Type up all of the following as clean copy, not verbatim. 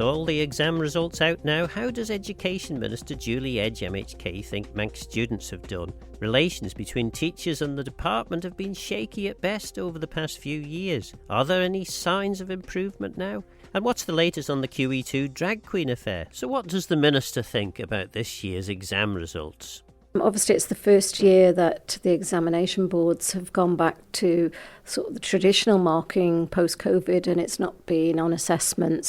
With all the exam results out now, how does Education Minister Julie Edge MHK think Manx students have done? Relations between teachers and the department have been shaky at best over the past few years. Are there any signs of improvement now? And what's the latest on the QE2 drag queen affair? So what does the Minister think about this year's exam results? Obviously, it's the first year that the examination boards have gone back to sort of the traditional marking post-COVID, and it's not been on assessments.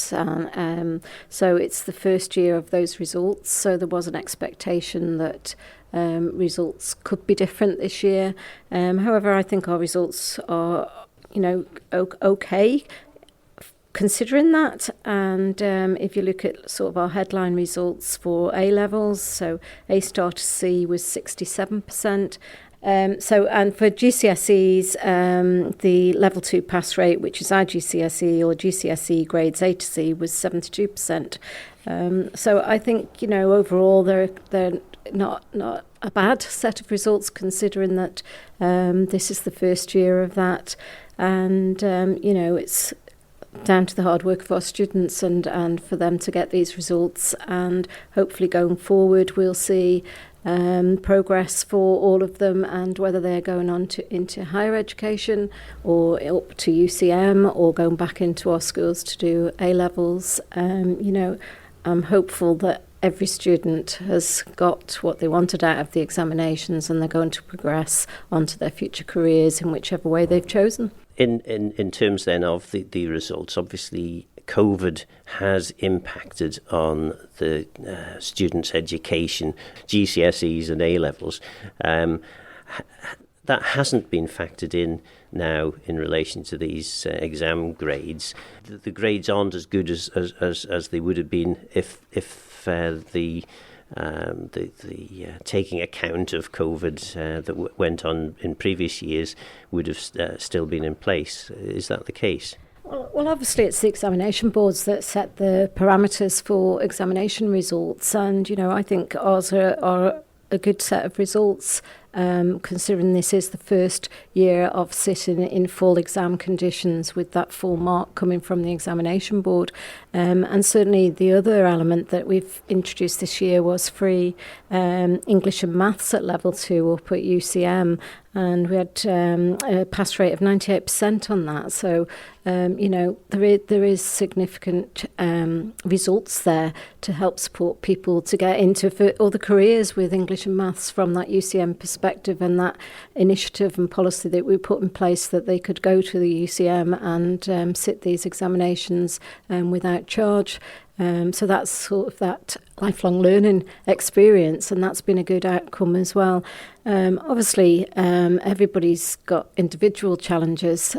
So it's the first year of those results. So there was an expectation that results could be different this year. However, I think our results are, okay, considering that. And if you look at sort of our headline results for A-levels, so A star to C was 67%. And for GCSEs, the level 2 pass rate, which is IGCSE or GCSE grades A to C, was 72%. So I think, overall they're not a bad set of results, considering that this is the first year of that. And, it's down to the hard work of our students and for them to get these results. And hopefully going forward, we'll see progress for all of them, and whether they're going on into higher education or up to UCM or going back into our schools to do A-levels. I'm hopeful that every student has got what they wanted out of the examinations, and they're going to progress onto their future careers in whichever way they've chosen. In terms then of the results, obviously COVID has impacted on the students' education, GCSEs and A-levels. That hasn't been factored in now in relation to these exam grades. The grades aren't as good as they would have been if the taking account of COVID that went on in previous years would have still been in place. Is that the case? Well, obviously it's the examination boards that set the parameters for examination results, and I think ours are a good set of results, considering this is the first year of sitting in full exam conditions with that full mark coming from the examination board. And certainly the other element that we've introduced this year was free English and Maths at level 2 up at UCM, and we had a pass rate of 98% on that. So, there is significant results there to help support people to get into other careers with English and Maths from that UCM perspective, and that initiative and policy that we put in place that they could go to the UCM and sit these examinations without charge. So that's sort of that lifelong learning experience, and that's been a good outcome as well. Obviously, everybody's got individual challenges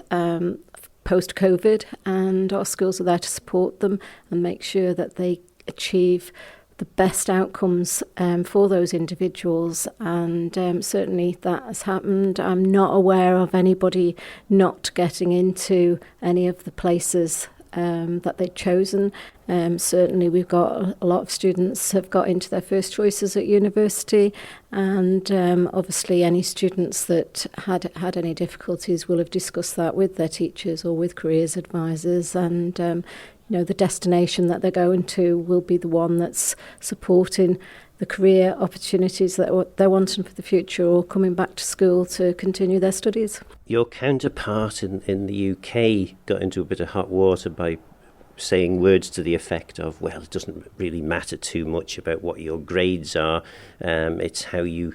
post-COVID, and our schools are there to support them and make sure that they achieve the best outcomes for those individuals, and certainly that has happened. I'm not aware of anybody not getting into any of the places that they've chosen. Certainly we've got a lot of students have got into their first choices at university, and obviously any students that had any difficulties will have discussed that with their teachers or with careers advisors, and the destination that they're going to will be the one that's supporting the career opportunities that they're wanting for the future, or coming back to school to continue their studies. Your counterpart in the UK got into a bit of hot water by saying words to the effect of, well, it doesn't really matter too much about what your grades are, it's how you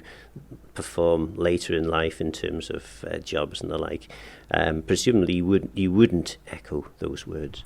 perform later in life in terms of jobs and the like. Presumably you wouldn't echo those words.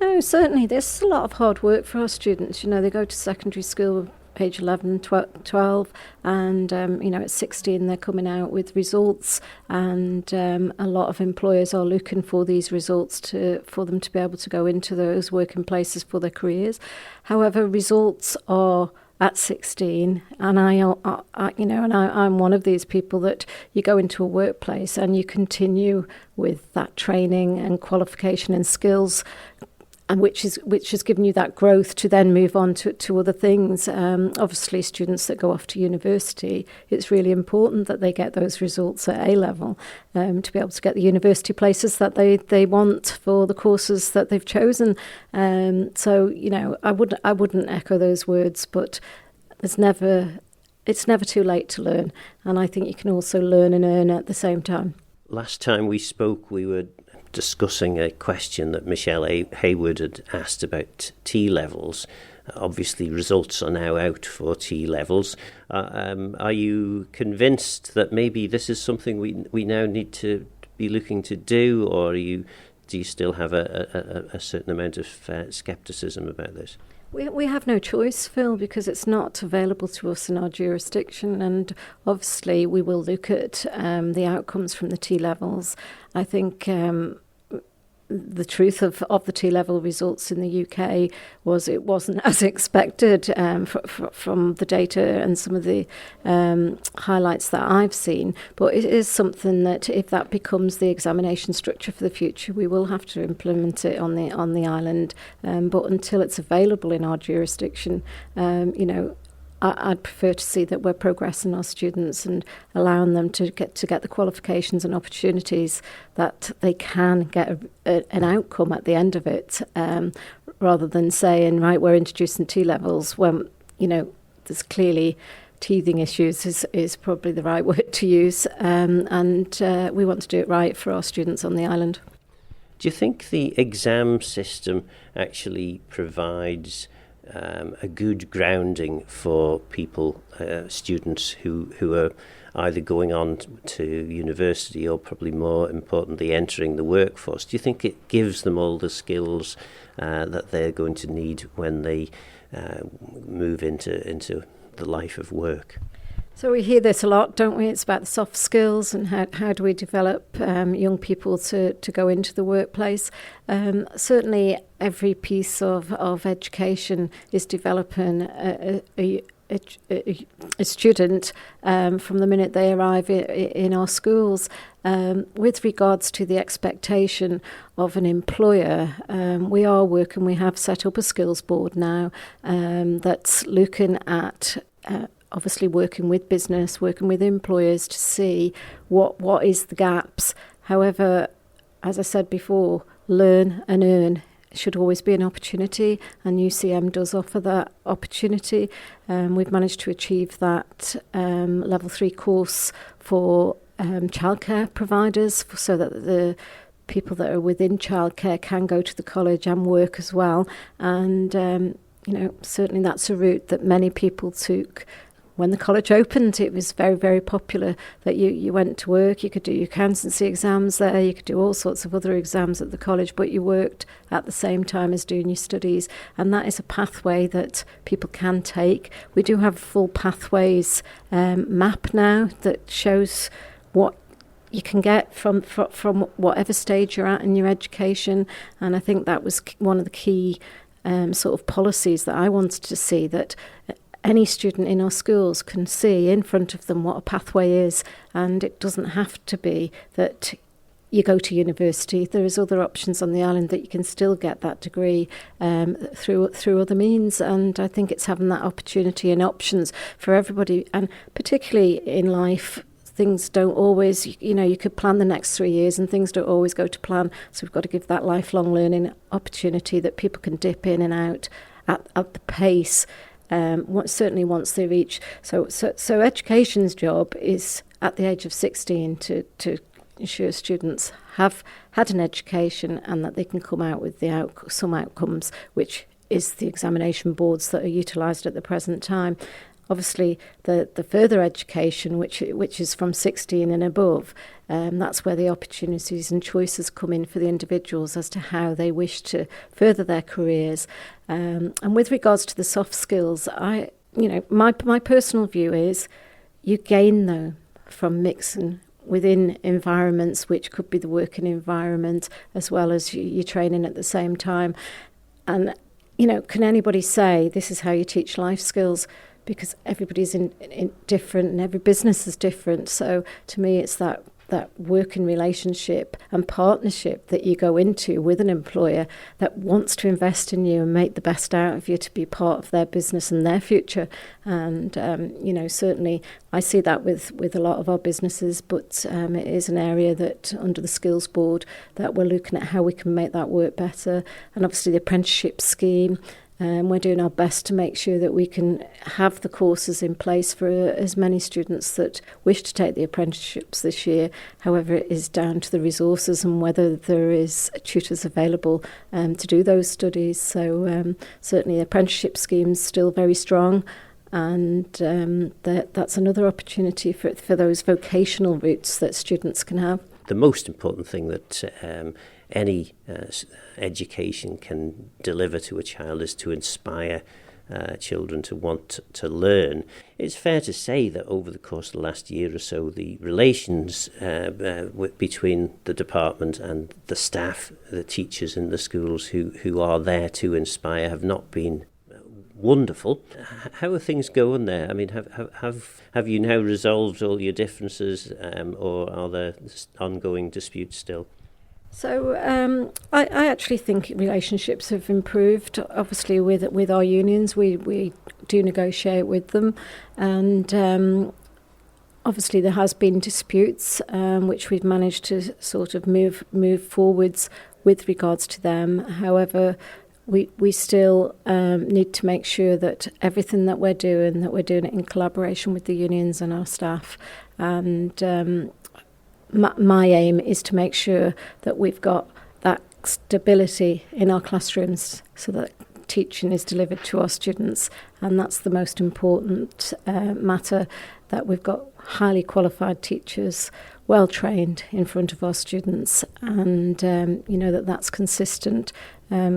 No, certainly. There's a lot of hard work for our students. They go to secondary school age 11, 12, and at 16 they're coming out with results, and a lot of employers are looking for these results for them to be able to go into those working places for their careers. However, results are at 16, and I'm one of these people that you go into a workplace and you continue with that training and qualification and skills and which has given you that growth to then move on to other things. Obviously, students that go off to university, it's really important that they get those results at A-level to be able to get the university places that they want for the courses that they've chosen. So, you know, I wouldn't echo those words, but it's never too late to learn. And I think you can also learn and earn at the same time. Last time we spoke, we were discussing a question that Michelle Hayward had asked about T-levels. Obviously, results are now out for T-levels. Are you convinced that maybe this is something we now need to be looking to do, or do you still have a certain amount of scepticism about this? We have no choice, Phil, because it's not available to us in our jurisdiction, and obviously we will look at the outcomes from the T-levels. I think the truth of the T-level results in the UK was it wasn't as expected from the data and some of the highlights that I've seen. But it is something that, if that becomes the examination structure for the future, we will have to implement it on the island. But until it's available in our jurisdiction, you know, I'd prefer to see that we're progressing our students and allowing them to get the qualifications and opportunities that they can get an outcome at the end of it, rather than saying, right, we're introducing T-levels when, you know, there's clearly teething issues is probably the right word to use, and we want to do it right for our students on the island. Do you think the exam system actually provides a good grounding for people, students who are either going on to university or, probably more importantly, entering the workforce? Do you think it gives them all the skills that they're going to need when they move into the life of work? So we hear this a lot, don't we? It's about the soft skills and how do we develop young people to go into the workplace. Certainly every piece of education is developing a student from the minute they arrive in our schools. With regards to the expectation of an employer, we have set up a skills board now that's looking at obviously working with business, working with employers to see what is the gaps. However, as I said before, learn and earn should always be an opportunity, and UCM does offer that opportunity. We've managed to achieve that level 3 course for childcare providers, so that the people that are within childcare can go to the college and work as well. And you know, certainly that's a route that many people took. When the college opened, it was very, very popular that you went to work. You could do your accountancy exams there. You could do all sorts of other exams at the college, but you worked at the same time as doing your studies. And that is a pathway that people can take. We do have full pathways map now that shows what you can get from whatever stage you're at in your education. And I think that was one of the key sort of policies that I wanted to see, that any student in our schools can see in front of them what a pathway is, and it doesn't have to be that you go to university. There is other options on the island that you can still get that degree through other means, and I think it's having that opportunity and options for everybody, and particularly in life. Things don't always, you know, you could plan the next 3 years and things don't always go to plan, so we've got to give that lifelong learning opportunity that people can dip in and out at the pace. Certainly once they reach. So education's job is at the age of 16 to ensure students have had an education and that they can come out with some outcomes, which is the examination boards that are utilised at the present time. Obviously, the further education, which is from 16 and above, that's where the opportunities and choices come in for the individuals as to how they wish to further their careers. And with regards to the soft skills, my personal view is you gain them from mixing within environments, which could be the working environment as well as your training at the same time. And, you know, can anybody say this is how you teach life skills? Because everybody's in different and every business is different. So to me, it's that working relationship and partnership that you go into with an employer that wants to invest in you and make the best out of you to be part of their business and their future. And, certainly I see that with a lot of our businesses, but it is an area that under the Skills Board that we're looking at how we can make that work better. And obviously the apprenticeship scheme, we're doing our best to make sure that we can have the courses in place for as many students that wish to take the apprenticeships this year. However, it is down to the resources and whether there is tutors available to do those studies. So certainly the apprenticeship scheme is still very strong. And that's another opportunity for those vocational routes that students can have. The most important thing that any education can deliver to a child is to inspire children to want to learn. It's fair to say that over the course of the last year or so, the relations between the department and the staff, the teachers in the schools who are there to inspire, have not been wonderful. How are things going there? I mean, have you now resolved all your differences, or are there ongoing disputes still? So I actually think relationships have improved. Obviously, with our unions, we do negotiate with them, and obviously there has been disputes, which we've managed to sort of move forwards with regards to them. However, we still need to make sure that everything that we're doing it in collaboration with the unions and our staff. And my aim is to make sure that we've got that stability in our classrooms so that teaching is delivered to our students. And that's the most important matter, that we've got highly qualified teachers, well trained in front of our students, and that's consistent.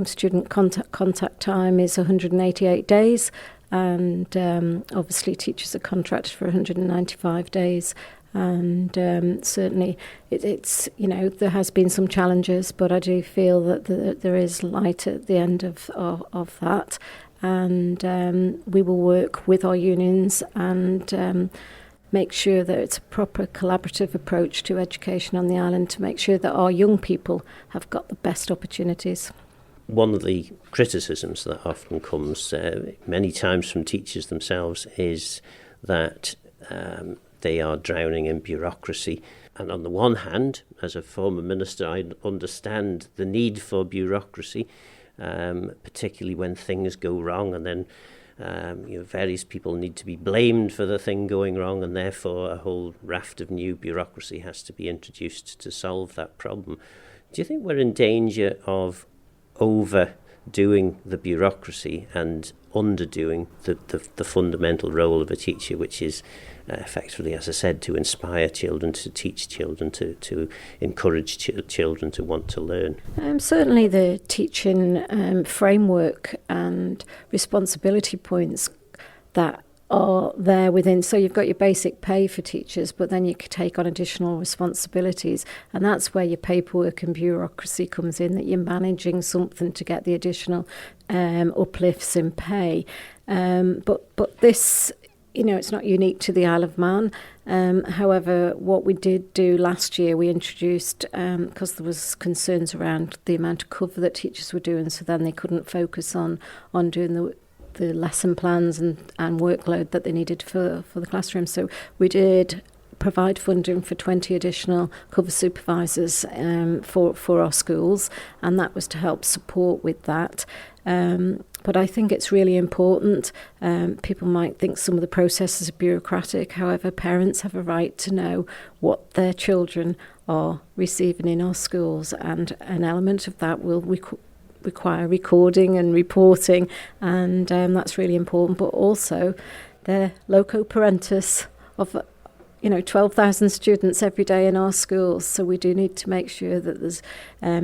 Student contact time is 188 days, and obviously teachers are contracted for 195 days. And certainly it's there has been some challenges, but I do feel that there is light at the end of that, and we will work with our unions and make sure that it's a proper collaborative approach to education on the island to make sure that our young people have got the best opportunities. One of the criticisms that often comes many times from teachers themselves is that they are drowning in bureaucracy. And on the one hand, as a former minister, I understand the need for bureaucracy, particularly when things go wrong, and then various people need to be blamed for the thing going wrong, and therefore a whole raft of new bureaucracy has to be introduced to solve that problem. Do you think we're in danger of overdoing the bureaucracy and underdoing the fundamental role of a teacher, which is effectively, as I said, to inspire children, to teach children, to encourage children to want to learn? Certainly the teaching framework and responsibility points that are there within. So you've got your basic pay for teachers, but then you could take on additional responsibilities, and that's where your paperwork and bureaucracy comes in, that you're managing something to get the additional uplifts in pay. But this, it's not unique to the Isle of Man. However, what we did do last year, we introduced, because there was concerns around the amount of cover that teachers were doing, so then they couldn't focus on doing the lesson plans and workload that they needed for the classroom. So we did provide funding for 20 additional cover supervisors for our schools, and that was to help support with that. But I think it's really important. People might think some of the processes are bureaucratic. However, parents have a right to know what their children are receiving in our schools, and an element of that will require recording and reporting, and that's really important. But also, they're loco parentis of 12,000 students every day in our schools, so we do need to make sure that there's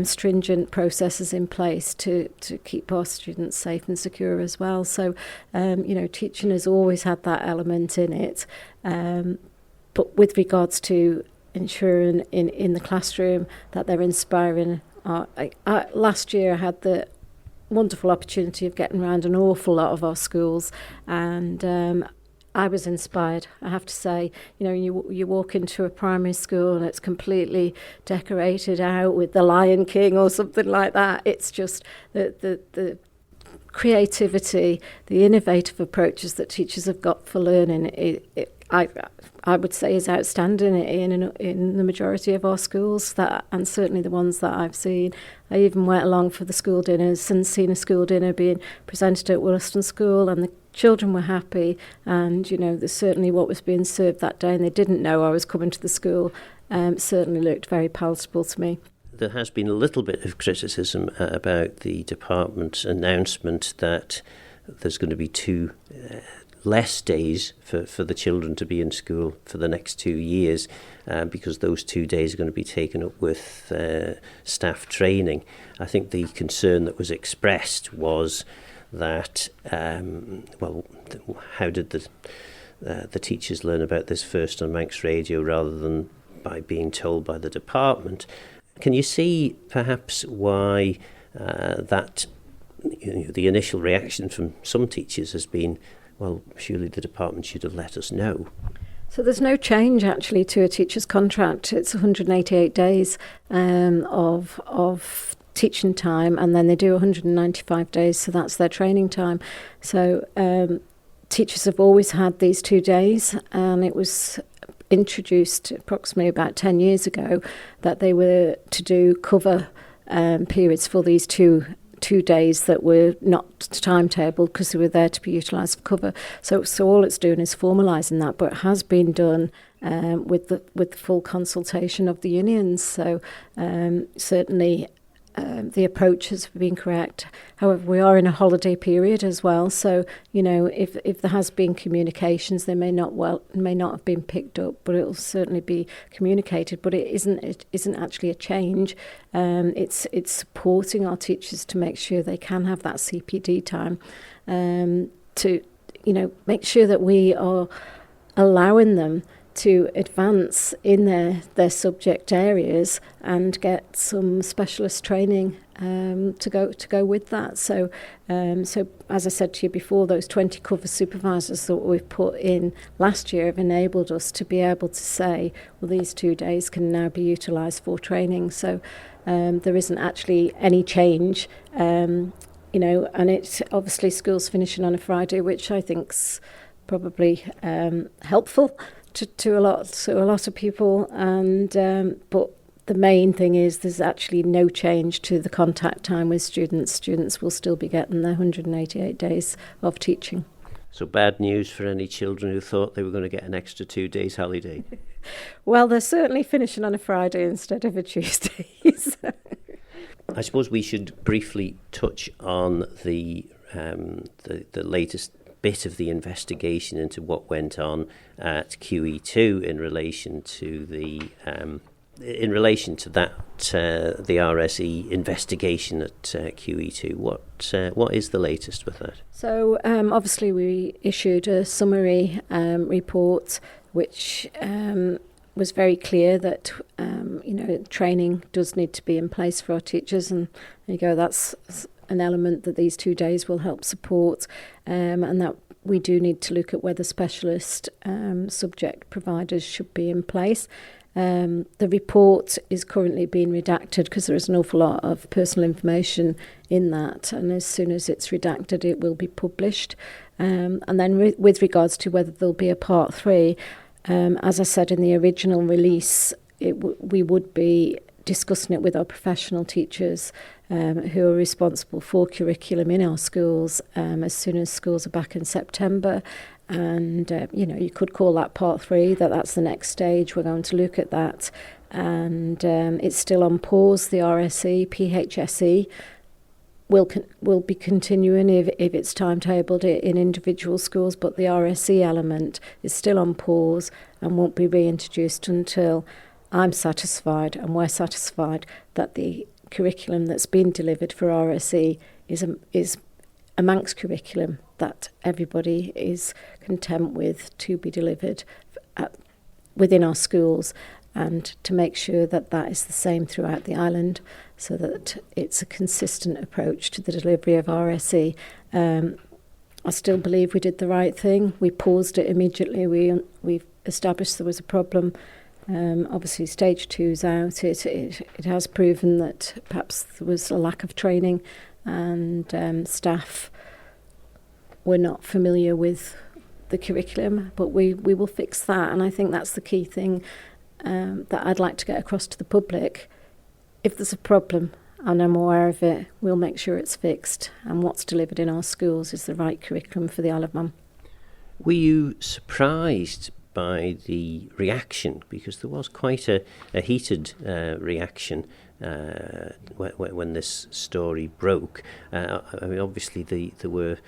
stringent processes in place to keep our students safe and secure as well. So teaching has always had that element in it, but with regards to ensuring in the classroom that they're inspiring. Last year I had the wonderful opportunity of getting around an awful lot of our schools, and I was inspired, I have to say. You know, you walk into a primary school and it's completely decorated out with the Lion King or something like that. It's just the creativity, the innovative approaches that teachers have got for learning. I would say is outstanding in the majority of our schools, and certainly the ones that I've seen. I even went along for the school dinners and seen a school dinner being presented at Williston School, and the children were happy, and you know, there's certainly what was being served that day, and they didn't know I was coming to the school. Certainly looked very palatable to me. There has been a little bit of criticism about the department's announcement that there's going to be two less days for the children to be in school for the next 2 years, because those 2 days are going to be taken up with staff training. I think the concern that was expressed was that, how did the teachers learn about this first on Manx Radio rather than by being told by the department? Can you see perhaps why the initial reaction from some teachers has been, well, surely the department should have let us know? So there's no change actually to a teacher's contract. It's 188 days of teaching time, and then they do 195 days, so that's their training time. So teachers have always had these 2 days, and it was introduced approximately about 10 years ago that they were to do cover periods for these two days that were not timetabled because they were there to be utilised for cover. So all it's doing is formalising that, but it has been done with the full consultation of the unions. So certainly the approach has been correct. However, we are in a holiday period as well, so you know, if there has been communications, they may not have been picked up, but it will certainly be communicated. But it isn't actually a change. It's supporting our teachers to make sure they can have that CPD time, to make sure that we are allowing them to advance in their subject areas and get some specialist training to go with that. So as I said to you before, those 20 cover supervisors that we've put in last year have enabled us to be able to say, well, these 2 days can now be utilised for training. So there isn't actually any change, and it's obviously schools finishing on a Friday, which I think's probably helpful to a lot of people, and but the main thing is there's actually no change to the contact time with students. Students will still be getting their 188 days of teaching. So bad news for any children who thought they were going to get an extra 2 days holiday. Well, they're certainly finishing on a Friday instead of a Tuesday. I suppose we should briefly touch on the latest bit of the investigation into what went on at QE2 in relation to the the RSE investigation at QE2. What is the latest with that? So obviously we issued a summary report which was very clear that training does need to be in place for our teachers, and there you go, that's an element that these 2 days will help support, and that we do need to look at whether specialist subject providers should be in place. The report is currently being redacted because there is an awful lot of personal information in that, and as soon as it's redacted it will be published. And then with regards to whether there'll be a part 3, as I said in the original release, we would be discussing it with our professional teachers who are responsible for curriculum in our schools as soon as schools are back in September. And, you could call that part 3, that's the next stage. We're going to look at that. And it's still on pause. The RSE, PHSE will be continuing if it's timetabled in individual schools, but the RSE element is still on pause and won't be reintroduced until I'm satisfied and we're satisfied that the curriculum that's been delivered for RSE is a Manx curriculum that everybody is content with to be delivered within our schools, and to make sure that that is the same throughout the island, so that it's a consistent approach to the delivery of RSE. I still believe we did the right thing. We paused it immediately. We established there was a problem. Obviously, stage 2's out. It has proven that perhaps there was a lack of training and staff were not familiar with the curriculum, but we will fix that. And I think that's the key thing that I'd like to get across to the public. If there's a problem and I'm aware of it, we'll make sure it's fixed, and what's delivered in our schools is the right curriculum for the Isle of Man. Were you surprised by the reaction? Because there was quite a heated reaction when this story broke. I mean, obviously there were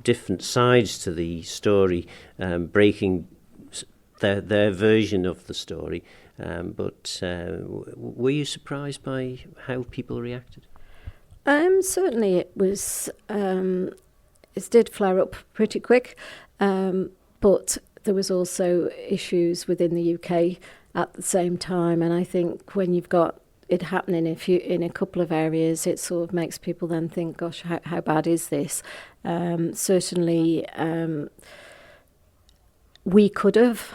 different sides to the story, breaking their version of the story. But were you surprised by how people reacted? Certainly it was. It did flare up pretty quick, but there was also issues within the UK at the same time. And I think when you've got it happening in a couple of areas, it sort of makes people then think, gosh, how bad is this? Certainly, we could have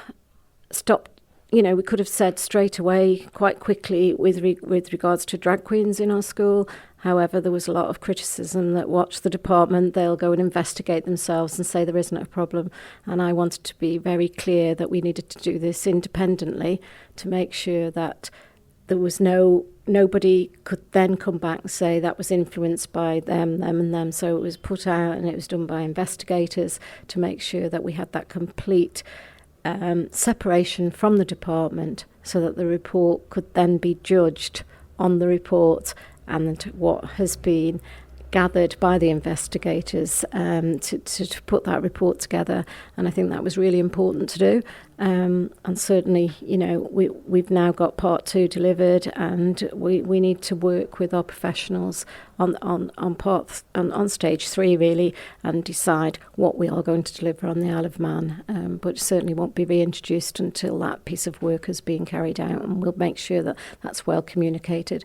stopped. We could have said straight away, quite quickly, with regards to drag queens in our school. However, there was a lot of criticism that watch the department, they'll go and investigate themselves and say there isn't a problem. And I wanted to be very clear that we needed to do this independently to make sure that there was nobody could then come back and say that was influenced by them and them. So it was put out and it was done by investigators to make sure that we had that complete separation from the department, so that the report could then be judged on the report and what has been gathered by the investigators to put that report together. And I think that was really important to do. And certainly, we've now got part 2 delivered, and we need to work with our professionals on stage 3 really, and decide what we are going to deliver on the Isle of Man. But certainly won't be reintroduced until that piece of work has been carried out, and we'll make sure that that's well communicated.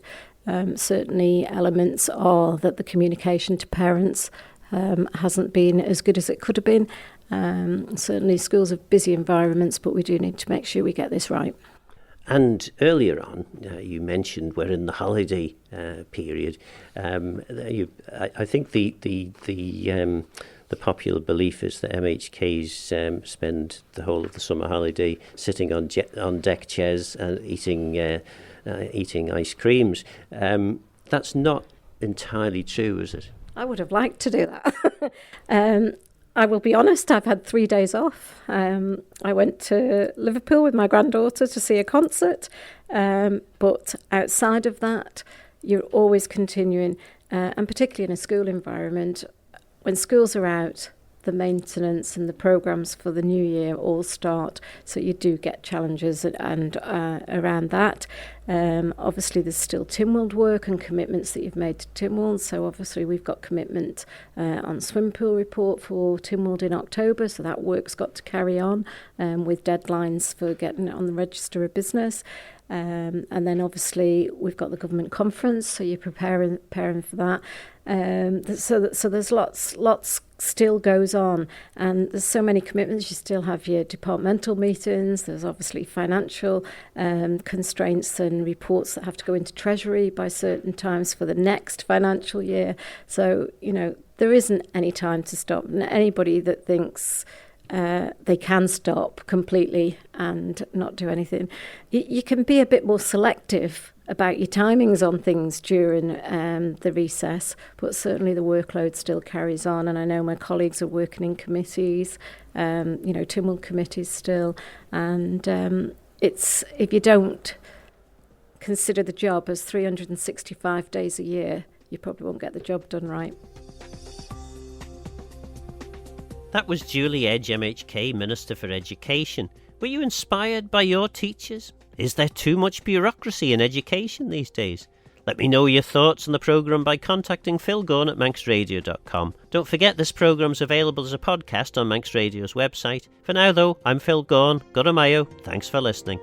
Certainly elements are that the communication to parents hasn't been as good as it could have been. Certainly schools have busy environments, but we do need to make sure we get this right. And earlier on, you mentioned we're in the holiday period. I think the popular belief is that MHKs spend the whole of the summer holiday sitting on deck chairs and eating ice creams. That's not entirely true, is it? I would have liked to do that. I will be honest, I've had 3 days off. I went to Liverpool with my granddaughter to see a concert. But outside of that, you're always continuing, and particularly in a school environment, when schools are out, the maintenance and the programmes for the new year all start, so you do get challenges and around that. Obviously there's still Tynwald work and commitments that you've made to Tynwald, so obviously we've got commitment on swim pool report for Tynwald in October, so that work's got to carry on with deadlines for getting it on the register of business. And then obviously we've got the government conference, so you're preparing for that. So there's lots still goes on, and there's so many commitments. You still have your departmental meetings. There's obviously financial constraints and reports that have to go into Treasury by certain times for the next financial year. So there isn't any time to stop. And anybody that thinks they can stop completely and not do anything, you can be a bit more selective about your timings on things during the recess, but certainly the workload still carries on. And I know my colleagues are working in committees, Tynwald committees still, and it's, if you don't consider the job as 365 days a year, you probably won't get the job done right. That was Julie Edge, MHK Minister for Education. Were you inspired by your teachers? Is there too much bureaucracy in education these days? Let me know your thoughts on the programme by contacting Phil Gorn at manxradio.com. Don't forget this programme's available as a podcast on Manx Radio's website. For now though, I'm Phil Gorn. Goramayo. Thanks for listening.